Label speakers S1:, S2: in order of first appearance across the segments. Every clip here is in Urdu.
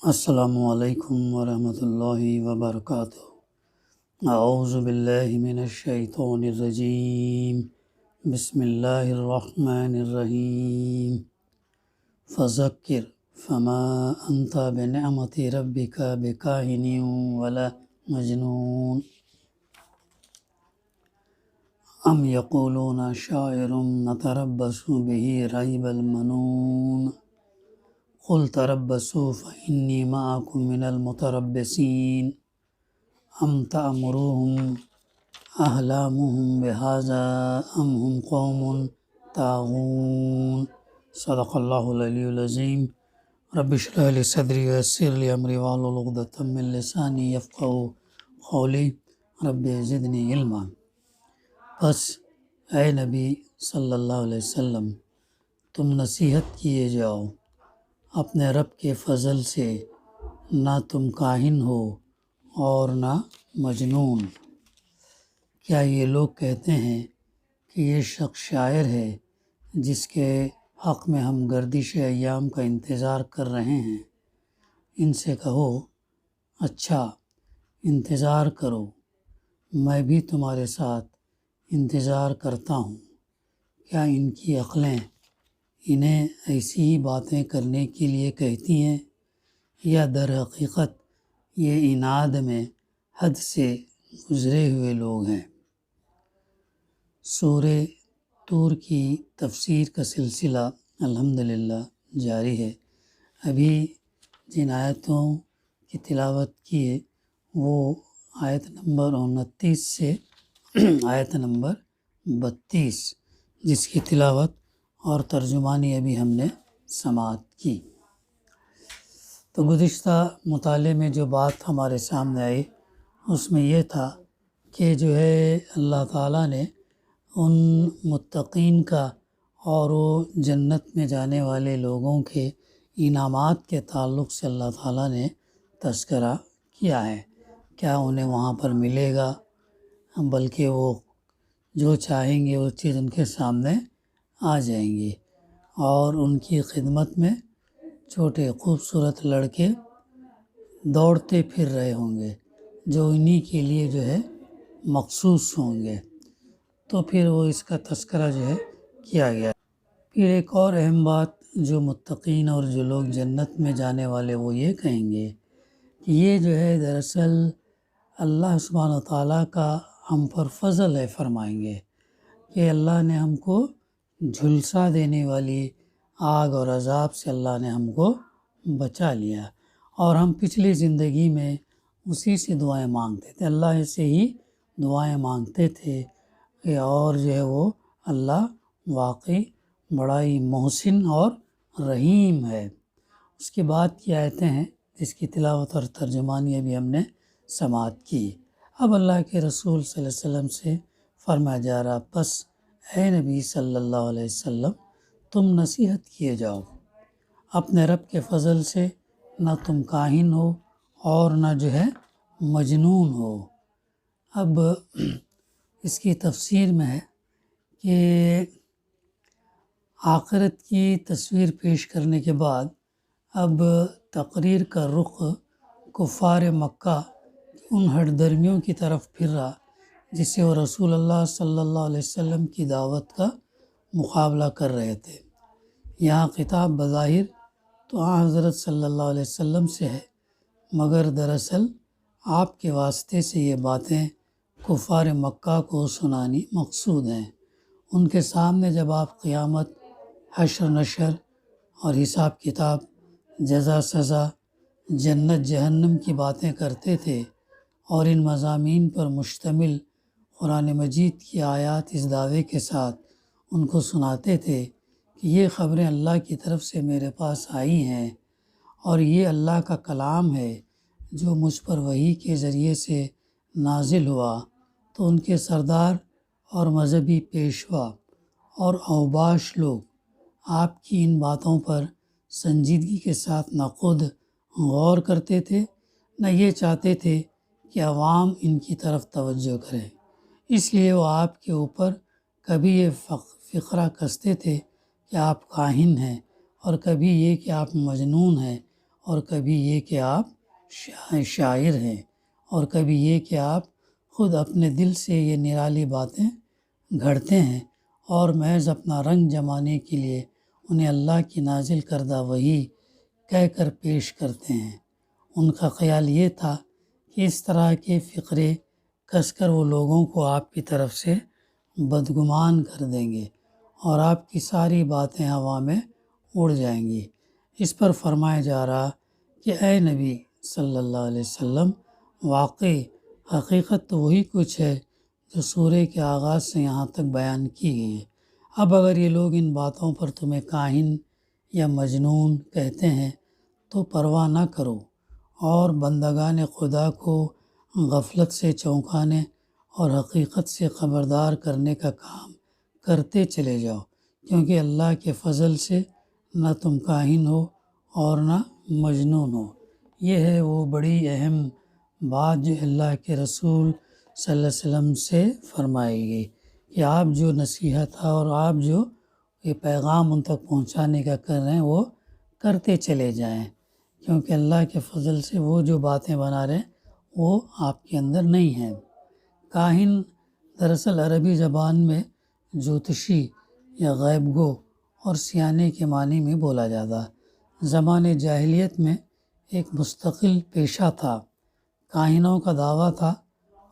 S1: السلام علیکم ورحمۃ اللہ وبرکاتہ۔ اعوذ باللہ من الشیطان الرجیم، بسم اللہ الرحمن الرحیم۔ فذکر فما انت بنعمت ربک بکاہن ولا مجنون، ام یقولون شاعر نتربص به ریب المنون، قل تربصوا فإني معكم من المتربصين، ام تأمرهم أحلامهم بهذا ام هم قوم طاغون۔ صدق اللہ العلی العظیم۔ رب اشرح لي صدری ویسر لي امری واحلل عقدۃ من لسانی یفقهوا قولی، رب زدنی علما۔ پس اے نبی صلی اللہ علیہ وسلم، تم نصیحت کیے جاؤ اپنے رب کے فضل سے، نہ تم کاہن ہو اور نہ مجنون۔ کیا یہ لوگ کہتے ہیں کہ یہ شخص شاعر ہے جس کے حق میں ہم گردش ایام کا انتظار کر رہے ہیں؟ ان سے کہو، اچھا انتظار کرو، میں بھی تمہارے ساتھ انتظار کرتا ہوں۔ کیا ان کی عقلیں انہیں ایسی ہی باتیں کرنے کے لیے کہتی ہیں، یا در حقیقت یہ عناد میں حد سے گزرے ہوئے لوگ ہیں؟ سورہ طور کی تفسیر کا سلسلہ الحمدللہ جاری ہے۔ ابھی جن آیتوں کی تلاوت کی ہے وہ آیت نمبر 29 سے آیت نمبر 32، جس کی تلاوت اور ترجمانی ابھی ہم نے سماعت کی۔ تو گزشتہ مطالعے میں جو بات ہمارے سامنے آئی اس میں یہ تھا کہ جو ہے اللہ تعالیٰ نے ان متقین کا اور وہ جنت میں جانے والے لوگوں کے انعامات کے تعلق سے اللہ تعالیٰ نے تذکرہ کیا ہے۔ کیا انہیں وہاں پر ملے گا، بلکہ وہ جو چاہیں گے وہ چیز ان کے سامنے آ جائیں گی، اور ان کی خدمت میں چھوٹے خوبصورت لڑکے دوڑتے پھر رہے ہوں گے جو انہی کے لیے جو ہے مخصوص ہوں گے۔ تو پھر وہ اس کا تذکرہ جو ہے کیا گیا۔ پھر ایک اور اہم بات جو متقین اور جو لوگ جنت میں جانے والے وہ یہ کہیں گے کہ یہ جو ہے دراصل اللہ سبحانہ و تعالیٰ کا ہم پر فضل ہے، فرمائیں گے کہ اللہ نے ہم کو جھلسا دینے والی آگ اور عذاب سے اللہ نے ہم کو بچا لیا، اور ہم پچھلی زندگی میں اسی سے دعائیں مانگتے تھے، اللہ سے ہی دعائیں مانگتے تھے، اور جو ہے وہ اللہ واقعی بڑا ہی محسن اور رحیم ہے۔ اس کے بعد کی آیتیں ہیں جس کی تلاوت اور ترجمانی ابھی ہم نے سماعت کی۔ اب اللہ کے رسول صلی اللہ علیہ وسلم سے فرمایا جا رہا، پس اے نبی صلی اللہ علیہ وسلم، تم نصیحت کیے جاؤ اپنے رب کے فضل سے، نہ تم کاہن ہو اور نہ جو ہے مجنون ہو۔ اب اس کی تفسیر میں ہے کہ آخرت کی تصویر پیش کرنے کے بعد اب تقریر کا رخ کفار مکہ ان ہٹ درمیوں کی طرف پھر رہا جس سے وہ رسول اللہ صلی اللہ علیہ وسلم کی دعوت کا مقابلہ کر رہے تھے۔ یہاں خطاب بظاہر تو حضرت صلی اللہ علیہ وسلم سے ہے، مگر دراصل آپ کے واسطے سے یہ باتیں کفار مکہ کو سنانی مقصود ہیں۔ ان کے سامنے جب آپ قیامت، حشر نشر اور حساب کتاب، جزا سزا، جنت جہنم کی باتیں کرتے تھے، اور ان مضامین پر مشتمل قرآن مجید کی آیات اس دعوے کے ساتھ ان کو سناتے تھے کہ یہ خبریں اللہ کی طرف سے میرے پاس آئی ہیں، اور یہ اللہ کا کلام ہے جو مجھ پر وحی کے ذریعے سے نازل ہوا، تو ان کے سردار اور مذہبی پیشوا اور اوباش لوگ آپ کی ان باتوں پر سنجیدگی کے ساتھ نہ خود غور کرتے تھے، نہ یہ چاہتے تھے کہ عوام ان کی طرف توجہ کرے، اس لیے وہ آپ کے اوپر کبھی یہ فقرہ کستے تھے کہ آپ کاہن ہیں، اور کبھی یہ کہ آپ مجنون ہیں، اور کبھی یہ کہ آپ شاعر ہیں، اور کبھی یہ کہ آپ خود اپنے دل سے یہ نرالی باتیں گھڑتے ہیں اور محض اپنا رنگ جمانے کے لیے انہیں اللہ کی نازل کردہ وحی کہہ کر پیش کرتے ہیں۔ ان کا خیال یہ تھا کہ اس طرح کے فقرے کس کر وہ لوگوں کو آپ کی طرف سے بدگمان کر دیں گے اور آپ کی ساری باتیں ہوا میں اڑ جائیں گی۔ اس پر فرمایا جا رہا کہ اے نبی صلی اللہ علیہ وسلم، واقعی حقیقت تو وہی کچھ ہے جو سورہ کے آغاز سے یہاں تک بیان کی گئی ہے۔ اب اگر یہ لوگ ان باتوں پر تمہیں کاہن یا مجنون کہتے ہیں تو پرواہ نہ کرو اور بندگان خدا کو غفلت سے چونکانے اور حقیقت سے خبردار کرنے کا کام کرتے چلے جاؤ، کیونکہ اللہ کے فضل سے نہ تم کاہن ہو اور نہ مجنون ہو۔ یہ ہے وہ بڑی اہم بات جو اللہ کے رسول صلی اللہ علیہ وسلم سے فرمائی گئی کہ آپ جو نصیحت اور آپ جو یہ پیغام ان تک پہنچانے کا کر رہے ہیں وہ کرتے چلے جائیں، کیونکہ اللہ کے فضل سے وہ جو باتیں بنا رہے ہیں وہ آپ کے اندر نہیں ہیں۔ کاہن دراصل عربی زبان میں جوتشی یا غیب گو اور سیانے کے معنی میں بولا جاتا۔ زمانے جاہلیت میں ایک مستقل پیشہ تھا۔ کاہنوں کا دعویٰ تھا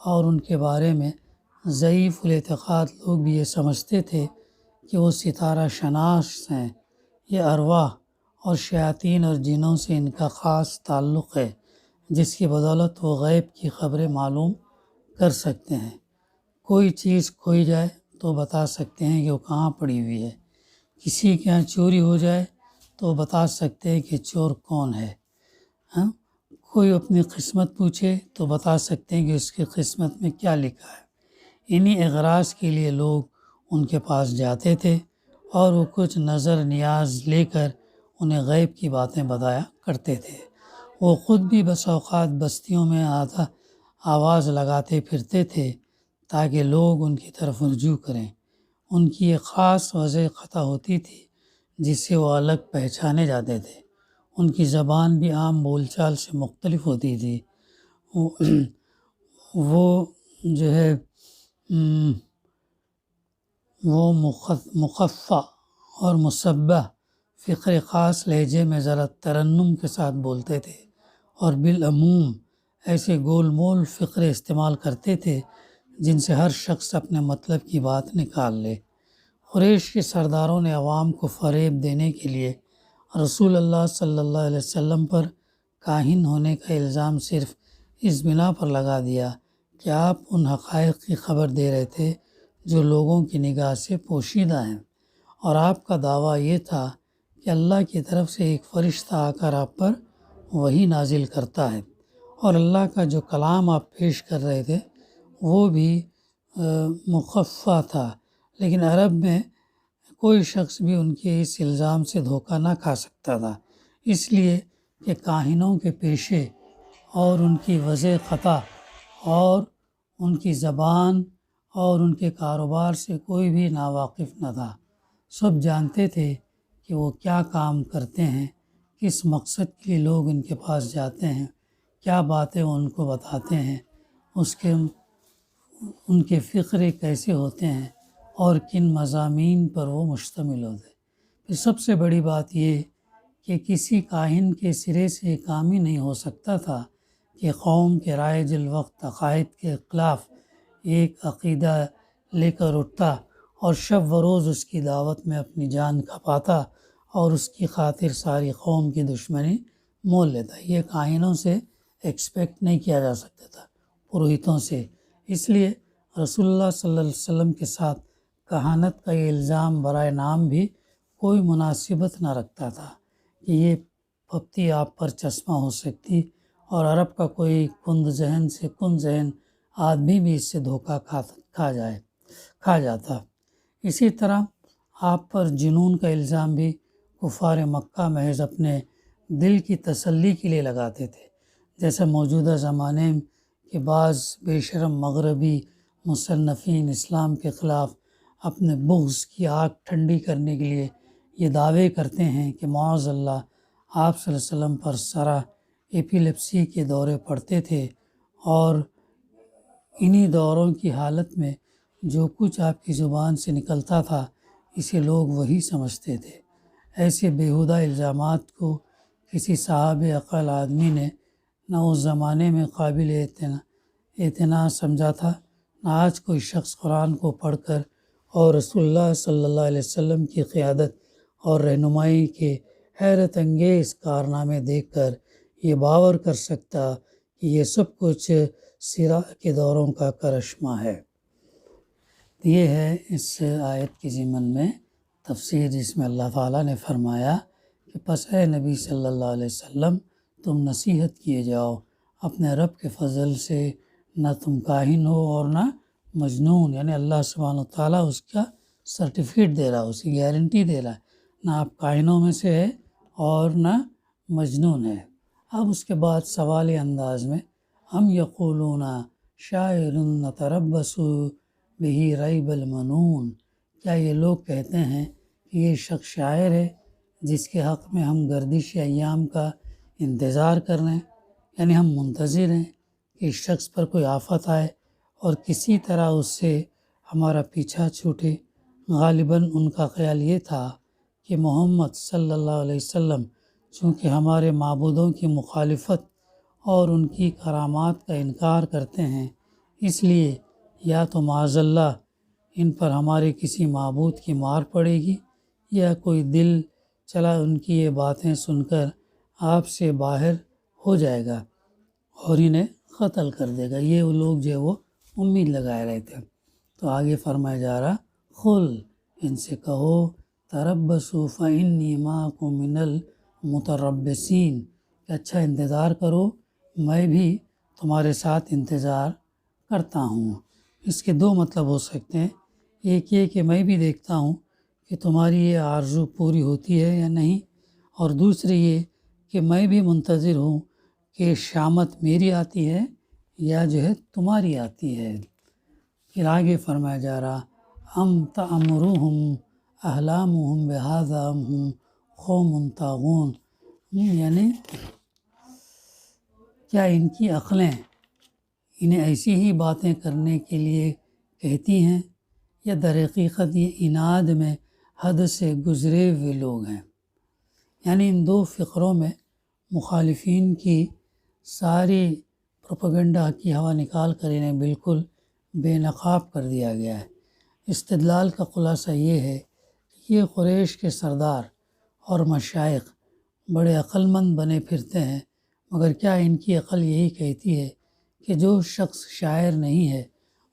S1: اور ان کے بارے میں ضعیف الاعتقاد لوگ بھی یہ سمجھتے تھے کہ وہ ستارہ شناس ہیں، یہ ارواح اور شیاطین اور جنوں سے ان کا خاص تعلق ہے، جس کی بدولت وہ غیب کی خبریں معلوم کر سکتے ہیں۔ کوئی چیز کھوئی جائے تو بتا سکتے ہیں کہ وہ کہاں پڑی ہوئی ہے، کسی کے یہاں چوری ہو جائے تو بتا سکتے ہیں کہ چور کون ہے، کوئی اپنی قسمت پوچھے تو بتا سکتے ہیں کہ اس کی قسمت میں کیا لکھا ہے۔ انہی اغراض کے لیے لوگ ان کے پاس جاتے تھے اور وہ کچھ نظر نیاز لے کر انہیں غیب کی باتیں بتایا کرتے تھے۔ وہ خود بھی بس اوقات بستیوں میں آواز لگاتے پھرتے تھے تاکہ لوگ ان کی طرف رجوع کریں۔ ان کی ایک خاص وضع قطع ہوتی تھی جس سے وہ الگ پہچانے جاتے تھے۔ ان کی زبان بھی عام بول چال سے مختلف ہوتی تھی۔ وہ جو ہے وہ مخفع اور مصبح فقر خاص لہجے میں ذرا ترنم کے ساتھ بولتے تھے اور بالعموم ایسے گول مول فقرے استعمال کرتے تھے جن سے ہر شخص اپنے مطلب کی بات نکال لے۔ قریش کے سرداروں نے عوام کو فریب دینے کے لیے رسول اللہ صلی اللہ علیہ وسلم پر کاہن ہونے کا الزام صرف اس بنا پر لگا دیا کہ آپ ان حقائق کی خبر دے رہے تھے جو لوگوں کی نگاہ سے پوشیدہ ہیں، اور آپ کا دعویٰ یہ تھا کہ اللہ کی طرف سے ایک فرشتہ آ کر آپ پر وحی نازل کرتا ہے، اور اللہ کا جو کلام آپ پیش کر رہے تھے وہ بھی مخفع تھا، لیکن عرب میں کوئی شخص بھی ان کے اس الزام سے دھوکہ نہ کھا سکتا تھا، اس لیے کہ کاہنوں کے پیشے اور ان کی وضع قطع اور ان کی زبان اور ان کے کاروبار سے کوئی بھی ناواقف نہ تھا۔ سب جانتے تھے کہ وہ کیا کام کرتے ہیں، کس مقصد کے لیے لوگ ان کے پاس جاتے ہیں، کیا باتیں وہ ان کو بتاتے ہیں، ان کے فقرے کیسے ہوتے ہیں اور کن مضامین پر وہ مشتمل ہوتے ہیں۔ پھر سب سے بڑی بات یہ کہ کسی کاہن کے سرے سے کام ہی نہیں ہو سکتا تھا کہ قوم کے رائج الوقت عقائد کے خلاف ایک عقیدہ لے کر اٹھتا اور شب و روز اس کی دعوت میں اپنی جان کھپاتا اور اس کی خاطر ساری قوم کی دشمنی مول لیتا۔ یہ کاہنوں سے ایکسپیکٹ نہیں کیا جا سکتا تھا، پروہتوں سے۔ اس لیے رسول اللہ صلی اللہ علیہ وسلم کے ساتھ کہانت کا یہ الزام برائے نام بھی کوئی مناسبت نہ رکھتا تھا کہ یہ پھپتی آپ پر چشمہ ہو سکتی، اور عرب کا کوئی کند ذہن آدمی بھی اس سے دھوکہ کھا جاتا۔ اسی طرح آپ پر جنون کا الزام بھی کفار مکہ محض اپنے دل کی تسلی کے لیے لگاتے تھے، جیسا موجودہ زمانے کے بعض بے شرم مغربی مصنفین اسلام کے خلاف اپنے بغض کی آگ ٹھنڈی کرنے کے لیے یہ دعوے کرتے ہیں کہ معاذ اللہ آپ صلی اللہ علیہ وسلم پر سرا ایپیلیپسی کے دورے پڑتے تھے، اور انہی دوروں کی حالت میں جو کچھ آپ کی زبان سے نکلتا تھا اسے لوگ وہی سمجھتے تھے۔ ایسے بیہودہ الزامات کو کسی صاحب عقل آدمی نے نہ اس زمانے میں قابل اعتنا سمجھا تھا، نہ آج کوئی شخص قرآن کو پڑھ کر اور رسول اللہ صلی اللہ علیہ وسلم کی قیادت اور رہنمائی کے حیرت انگیز کارنامے دیکھ کر یہ باور کر سکتا کہ یہ سب کچھ سیرا کے دوروں کا کرشمہ ہے۔ یہ ہے اس آیت کے ضمن میں تفسیر، جس میں اللہ تعالیٰ نے فرمایا کہ پس اے نبی صلی اللہ علیہ وسلم تم نصیحت کیے جاؤ اپنے رب کے فضل سے، نہ تم کاہن ہو اور نہ مجنون، یعنی اللہ سبحانہ و تعالیٰ اس کا سرٹیفکیٹ دے رہا، اس کی گارنٹی دے رہا ہے، نہ آپ کاہنوں میں سے ہے اور نہ مجنون ہے۔ اب اس کے بعد سوالی انداز میں ہم یقولون شاعر نتربص بہ ریب المنون، کیا یہ لوگ کہتے ہیں کہ یہ شخص شاعر ہے جس کے حق میں ہم گردش ایام کا انتظار کر رہے ہیں، یعنی ہم منتظر ہیں کہ اس شخص پر کوئی آفت آئے اور کسی طرح اس سے ہمارا پیچھا چھوٹے۔ غالباً ان کا خیال یہ تھا کہ محمد صلی اللہ علیہ وسلم چونکہ ہمارے معبودوں کی مخالفت اور ان کی کرامات کا انکار کرتے ہیں، اس لیے یا تو معاذ اللہ ان پر ہمارے کسی معبود کی مار پڑے گی، یا کوئی دل چلا ان کی یہ باتیں سن کر آپ سے باہر ہو جائے گا اور انہیں قتل کر دے گا۔ یہ وہ لوگ جو وہ امید لگائے رہے تھے۔ تو آگے فرمایا جا رہا قل، ان سے کہو تربصوا فإنی معکم من المتربصین، کہ اچھا انتظار کرو، میں بھی تمہارے ساتھ انتظار کرتا ہوں۔ اس کے دو مطلب ہو سکتے ہیں، ایک یہ کہ میں بھی دیکھتا ہوں کہ تمہاری یہ آرزو پوری ہوتی ہے یا نہیں، اور دوسری یہ کہ میں بھی منتظر ہوں کہ شامت میری آتی ہے یا جو ہے تمہاری آتی ہے۔ پھر آگے فرمایا جا رہا ام تأمرهم احلامهم بہذا ام هم قوم طاغون، یعنی کیا ان کی عقلیں انہیں ایسی ہی باتیں کرنے کے لیے کہتی ہیں، یا در حقیقت یہ اناد میں حد سے گزرے ہوئے لوگ ہیں۔ یعنی ان دو فقروں میں مخالفین کی ساری پروپیگنڈا کی ہوا نکال کر انہیں بالکل بے نقاب کر دیا گیا ہے۔ استدلال کا خلاصہ یہ ہے کہ یہ قریش کے سردار اور مشائخ بڑے عقل مند بنے پھرتے ہیں، مگر کیا ان کی عقل یہی کہتی ہے کہ جو شخص شاعر نہیں ہے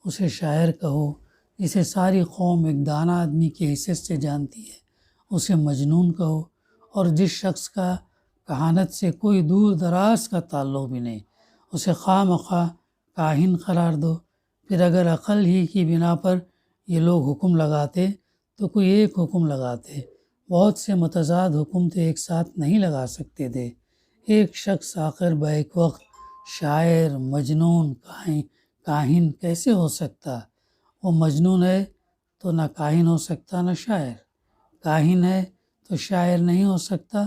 S1: اسے شاعر کہو، جسے ساری قوم ایک دانا آدمی کی حیثیت سے جانتی ہے اسے مجنون کہو، اور جس شخص کا کہانت سے کوئی دور دراز کا تعلق بھی نہیں اسے خواہ مخواہ کاہن قرار دو۔ پھر اگر عقل ہی کی بنا پر یہ لوگ حکم لگاتے تو کوئی ایک حکم لگاتے، بہت سے متضاد حکم تو ایک ساتھ نہیں لگا سکتے تھے۔ ایک شخص آخر بیک وقت شاعر، مجنون، کاہن کیسے ہو سکتا؟ وہ مجنون ہے تو نہ کاہن ہو سکتا نہ شاعر، کاہن ہے تو شاعر نہیں ہو سکتا،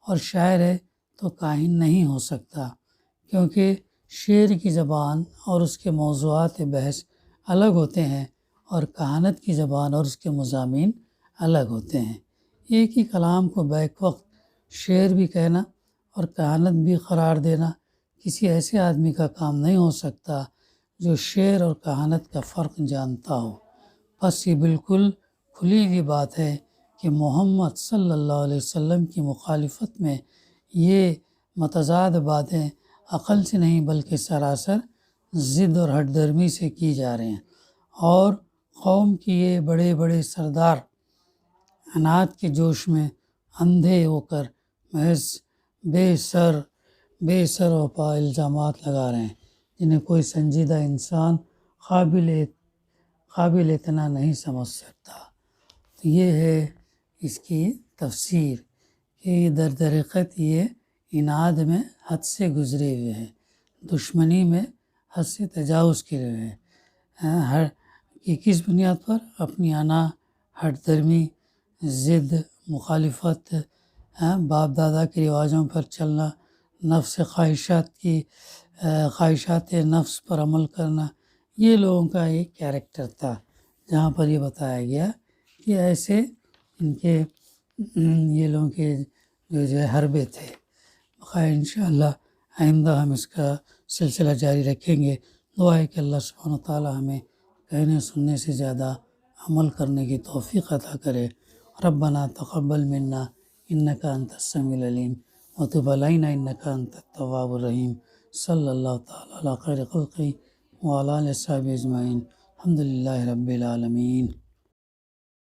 S1: اور شاعر ہے تو کاہن نہیں ہو سکتا، کیونکہ شعر کی زبان اور اس کے موضوعات بحث الگ ہوتے ہیں، اور کہانت کی زبان اور اس کے مضامین الگ ہوتے ہیں۔ ایک ہی کلام کو بیک وقت شعر بھی کہنا اور کہانت بھی قرار دینا کسی ایسے آدمی کا کام نہیں ہو سکتا جو شعر اور کہانت کا فرق جانتا ہو۔ بس یہ بالکل کھلی ہوئی بات ہے کہ محمد صلی اللہ علیہ وسلم کی مخالفت میں یہ متضاد باتیں عقل سے نہیں بلکہ سراسر ضد اور ہٹ درمی سے کی جا رہے ہیں، اور قوم کی یہ بڑے بڑے سردار عناد کے جوش میں اندھے ہو کر محض بے سر و پا الزامات لگا رہے ہیں جنہیں کوئی سنجیدہ انسان قابل اتنا نہیں سمجھ سکتا۔ تو یہ ہے اس کی تفسیر کہ یہ در حقیقت یہ اناد میں حد سے گزرے ہوئے ہیں، دشمنی میں حد سے تجاوز کیے ہوئے ہیں، کہ کس بنیاد پر؟ اپنی انا، ہٹ درمی، ضد، مخالفت، باپ دادا کے رواجوں پر چلنا، نفس خواہشات نفس پر عمل کرنا، یہ لوگوں کا ایک کیریکٹر تھا، جہاں پر یہ بتایا گیا کہ ایسے یہ لوگوں کے جو حربے تھے۔ بخیر انشاءاللہ آئندہ ہم اس کا سلسلہ جاری رکھیں گے۔ دعا ہے کہ اللہ سبحانہ و تعالی ہمیں کہنے سننے سے زیادہ عمل کرنے کی توفیق عطا کرے۔ ربنا تقبل منا انک انت السمیع العلیم وتب علینا انک انت التواب الرحیم۔ صلی اللہ تعالی علی خیر خلقہ وعلی آلہ وصحبہ اجمعین۔ الحمد للہ رب العالمین۔